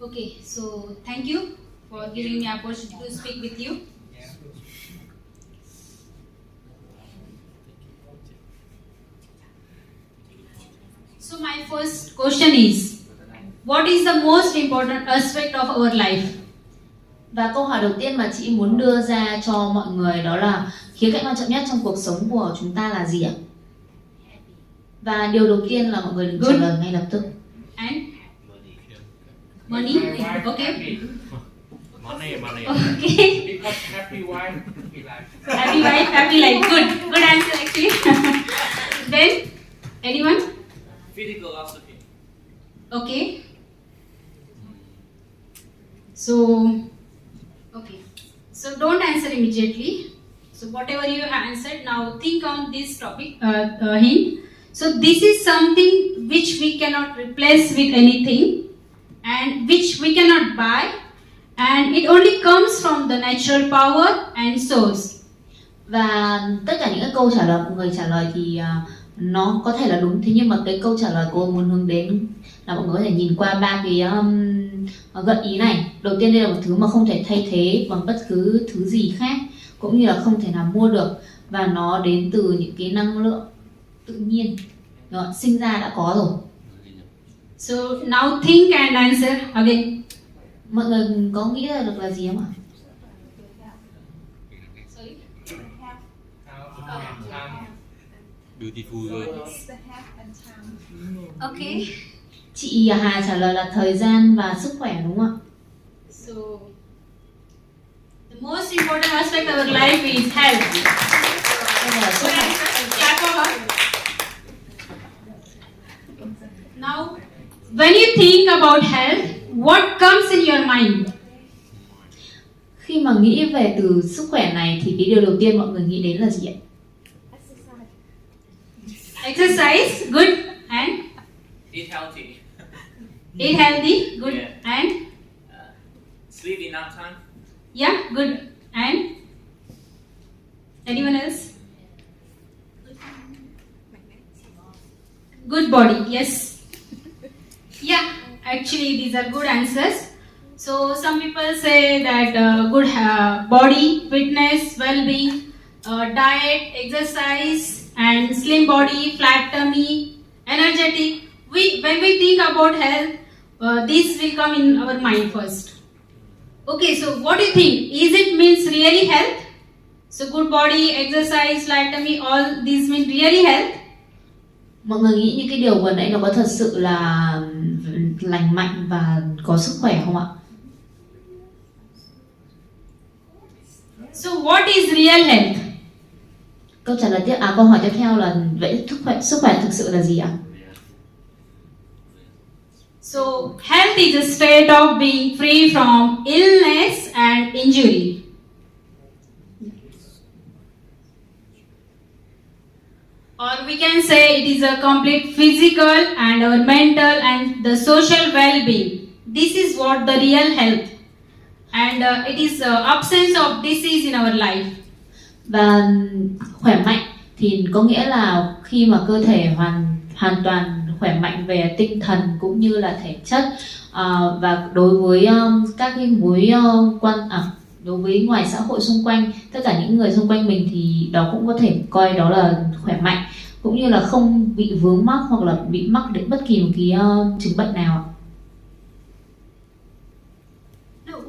Okay, so thank you for giving me opportunity to speak with you. So my first question is, what is the most important aspect of our life? Và câu hỏi đầu tiên mà chị muốn đưa ra cho mọi người đó là khía cạnh quan trọng nhất trong cuộc sống của chúng ta là gì ạ? Và điều đầu tiên là mọi người đừng trả lời ngay lập tức. And money? Okay. Money. Okay. Because happy wife, happy life. Happy wife, happy life. Good answer actually. Then, anyone? Philosophy. Okay. So, okay. So don't answer immediately. So whatever you have answered, now think on this topic, hint. So this is something which we cannot replace with anything, and which we cannot buy, and it only comes from the natural power and source. Và tất cả những cái câu trả lời mọi người trả lời thì nó có thể là đúng, thế nhưng mà cái câu trả lời cô muốn hướng đến là mọi người có thể nhìn qua ba cái gợi ý này. Đầu tiên đây là một thứ mà không thể thay thế bằng bất cứ thứ gì khác, cũng như là không thể nào mua được, và nó đến từ những cái năng lượng tự nhiên, sinh ra đã có rồi. So now think and answer again. Mọi người có nghĩ ra được là gì không ạ? Sorry. Beautiful girl. Okay. Chị Hà trả lời là thời gian và sức khỏe, đúng không ạ? So the most important aspect of our life is health. Good answer. Clap for her. Now, when you think about health, what comes in your mind? Khi mà nghĩ về từ sức khỏe này thì cái điều đầu tiên mọi người nghĩ đến là gì ạ? Exercise, good, and Eat healthy. eat healthy, good, Yeah. and Sleep enough time. yeah, good, and anyone else? Good body, yes. Yeah, actually these are good answers. So some people say that good body, fitness, well-being, diet, exercise, and slim body, flat tummy, energetic. When we think about health, this will come in our mind first. Okay, so what do you think? Is it means really health? So good body, exercise, flat tummy, all these mean really health? Mọi người nghĩ những cái điều vừa nãy nó có thật sự là lành mạnh và có sức khỏe không ạ? So what is real health? Câu trả lời câu hỏi tiếp theo là vậy sức khỏe thực sự là gì ạ? So health is a state of being free from illness and injury. Or we can say it is a complete physical and our mental and the social well-being. This is what the real health. And it is absence of disease in our life. Và khỏe mạnh thì có nghĩa là khi mà cơ thể hoàn toàn khỏe mạnh về tinh thần cũng như là thể chất, và đối với các cái đối với ngoài xã hội xung quanh, tất cả những người xung quanh mình thì đó cũng có thể coi đó là khỏe mạnh, cũng như là không bị vướng mắc hoặc là bị mắc đến bất kỳ một cái chứng bệnh nào.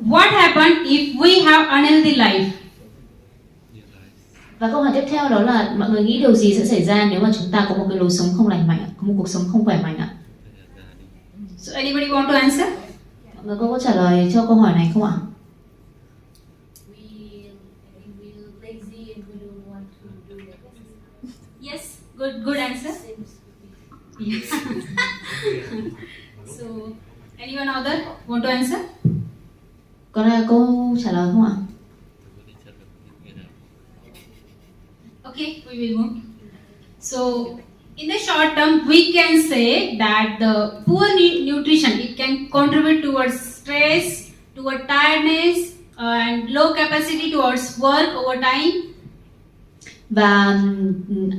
What happens if we have unhealthy life? Và câu hỏi tiếp theo đó là mọi người nghĩ điều gì sẽ xảy ra nếu mà chúng ta có một cái lối sống không lành mạnh, có một cuộc sống không khỏe mạnh ạ? So anybody want to answer? Mọi người có trả lời cho câu hỏi này không ạ? Yes, good answer. Yeah. So anyone other want to answer? Có là câu trả lời không ạ? Okay, we will move. So, in the short term, we can say that the poor nutrition, it can contribute towards stress, towards tiredness, and low capacity towards work over time. Và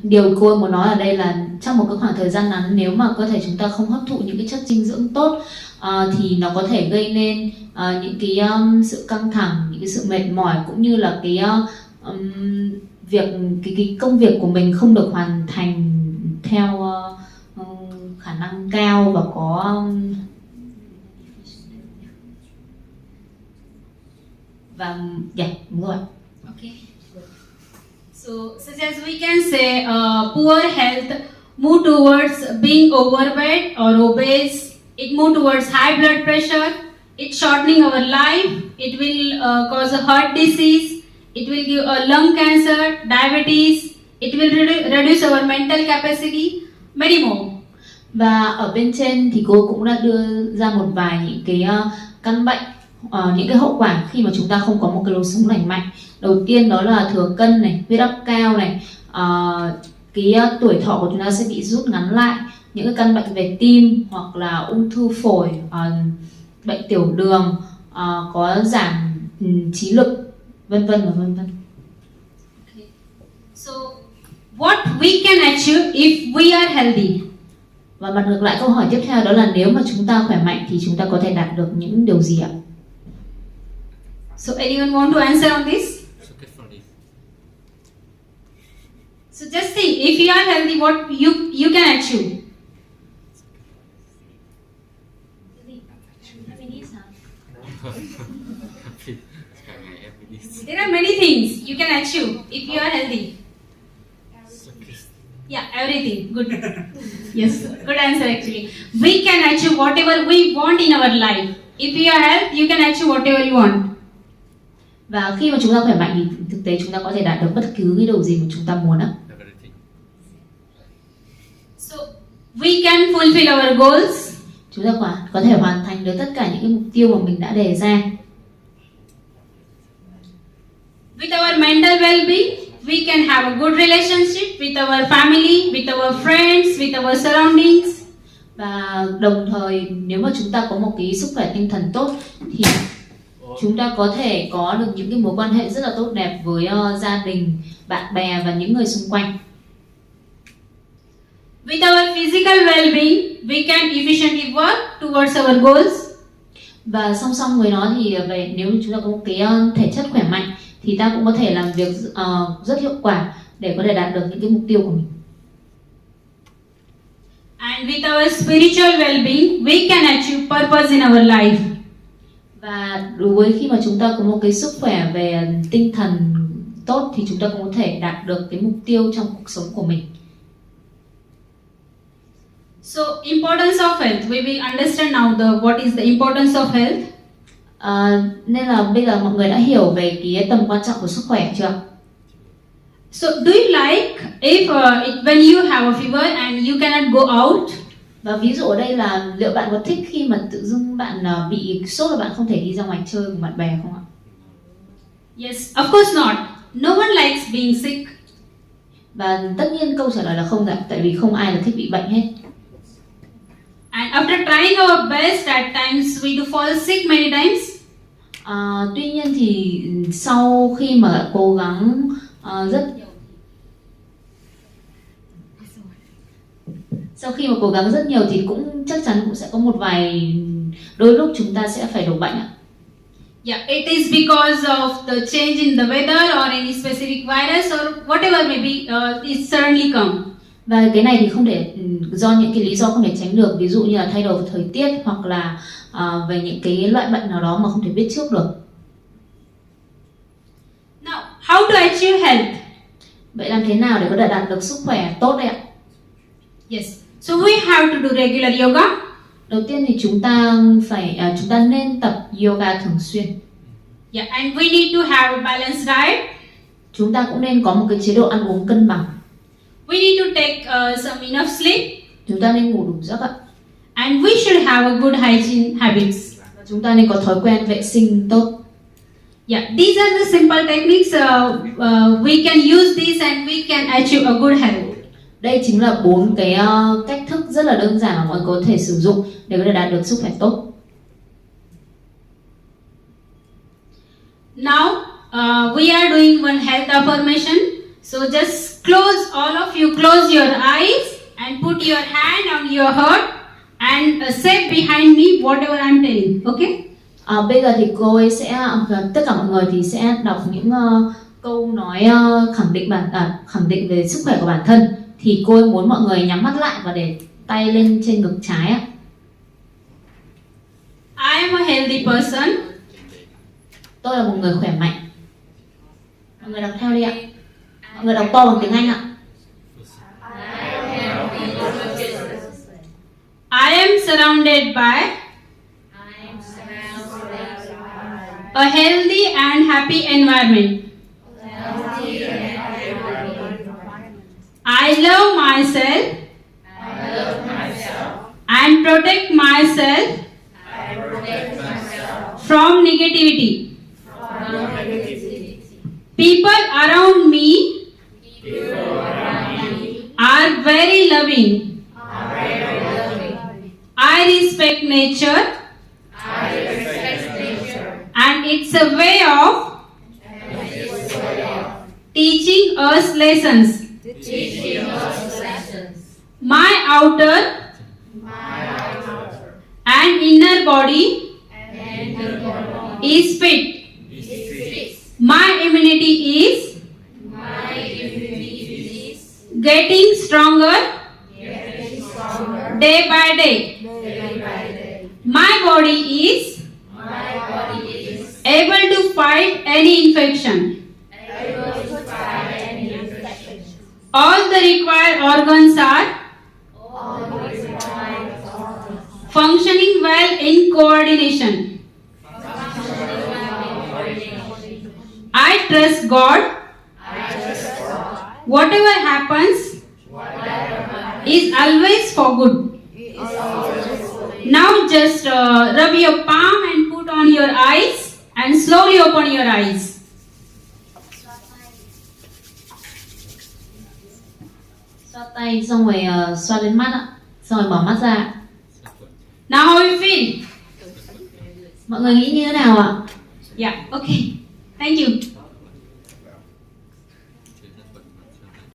điều cô muốn nói ở đây là trong một cái khoảng thời gian ngắn, nếu mà cơ thể chúng ta không hấp thụ những cái chất dinh dưỡng tốt thì nó có thể gây nên những cái sự căng thẳng, những cái sự mệt mỏi, cũng như là cái cái công việc của mình không được hoàn thành theo khả năng cao và có đúng rồi. Okay. So, such as we can say, poor health move towards being overweight or obese. It move towards high blood pressure. It's shortening our life. It will cause a heart disease. It will give a lung cancer, diabetes. It will reduce our mental capacity. Many more. Và ở bên trên thì cô cũng đã đưa ra một vài những cái căn bệnh, những cái hậu quả khi mà chúng ta không có một cái lối sống lành mạnh. Đầu tiên đó là thừa cân này, huyết áp cao này, cái tuổi thọ của chúng ta sẽ bị rút ngắn lại, những cái căn bệnh về tim hoặc là ung thư phổi, bệnh tiểu đường, có giảm trí lực, vân vân và vân vân. Okay. So, what we can achieve if we are healthy? Và mặt ngược lại, câu hỏi tiếp theo đó là nếu mà chúng ta khỏe mạnh thì chúng ta có thể đạt được những điều gì ạ? So, anyone want to answer on this? So get from this. So, just think, if you are healthy, what you can achieve? There are many things you can achieve if you are healthy. Yeah, everything. Good. Yes, good answer actually. We can achieve whatever we want in our life. If you are healthy, you can achieve whatever you want. Và khi mà chúng ta khỏe mạnh thì thực tế chúng ta có thể đạt được bất cứ cái điều gì mà chúng ta muốn ạ. So, we can fulfill our goals. Chúng ta có thể hoàn thành được tất cả những cái mục tiêu mà mình đã đề ra. With our mental well-being, we can have a good relationship with our family, with our friends, with our surroundings. Và đồng thời nếu mà chúng ta có một cái sức khỏe tinh thần tốt thì chúng ta có thể có được những cái mối quan hệ rất là tốt đẹp với gia đình, bạn bè và những người xung quanh. With our physical well-being, we can efficiently work towards our goals. Và song song với nó thì nếu chúng ta có một cái thể chất khỏe mạnh thì ta cũng có thể làm việc rất hiệu quả để có thể đạt được những cái mục tiêu của mình. And with our spiritual well-being, we can achieve purpose in our life. Và đối với khi mà chúng ta có một cái sức khỏe về tinh thần tốt thì chúng ta cũng có thể đạt được cái mục tiêu trong cuộc sống của mình. So, importance of health. We will understand now what is the importance of health. Nên là bây giờ mọi người đã hiểu về cái tầm quan trọng của sức khỏe chưa? So, do you like if when you have a fever and you cannot go out? Và ví dụ ở đây là liệu bạn có thích khi mà tự dưng bạn bị sốt và bạn không thể đi ra ngoài chơi cùng bạn bè không ạ? Yes, of course not. No one likes being sick. Và tất nhiên câu trả lời là không ạ, tại vì không ai là thích bị bệnh hết. And after trying our best, at times we do fall sick many times. Tuy nhiên thì sau khi mà cố gắng rất nhiều thì cũng chắc chắn cũng sẽ có một vài đôi lúc chúng ta sẽ phải đổ bệnh ạ. Yeah, it is because of the change in the weather or any specific virus or whatever maybe it suddenly come. Và cái này thì không thể do những cái lý do không thể tránh được, ví dụ như là thay đổi thời tiết hoặc là về những cái loại bệnh nào đó mà không thể biết trước được. Now, how to achieve health? Vậy làm thế nào để có thể đạt được sức khỏe tốt đấy ạ? Yes. So we have to do regular yoga. Đầu tiên thì chúng ta nên tập yoga thường xuyên. Yeah, and we need to have a balanced diet. Chúng ta cũng nên có một cái chế độ ăn uống cân bằng. We need to take some enough sleep. Chúng ta nên ngủ đủ giấc ạ. And we should have a good hygiene habits. Và chúng ta nên có thói quen vệ sinh tốt. Yeah, these are the simple techniques. We can use these and we can achieve a good health. Đây chính là 4 cái cách thức rất là đơn giản mà mọi người có thể sử dụng để có thể đạt được sức khỏe tốt. Now we are doing one health affirmation. So just all of you close your eyes and put your hand on your heart and say behind me whatever I'm telling. Okay? Bây giờ thì cô ấy sẽ tất cả mọi người thì sẽ đọc những câu nói khẳng định về sức khỏe của bản thân. Thì cô ấy muốn mọi người nhắm mắt lại và để tay lên trên ngực trái ạ. I am a healthy person. Tôi là một người khỏe mạnh. Mọi người đọc theo đi ạ. Mọi người đọc to bằng tiếng Anh ạ. I am surrounded by a healthy and happy environment. I love myself and protect myself from negativity. People around me are very loving. I respect nature and it's a way of teaching us lessons. My outer and inner body is fit. My immunity is getting stronger day by day. My body is able to fight any infection. All the required organs are functioning well in coordination. I trust God. Whatever happens is always for good. Now just rub your palm and put on your eyes and slowly open your eyes. Xoa tay xong rồi xoa lên mắt ạ. Xong rồi mở mắt ra. Now how you feel? Mọi người nghĩ như thế nào ạ? Yeah, okay. Thank you.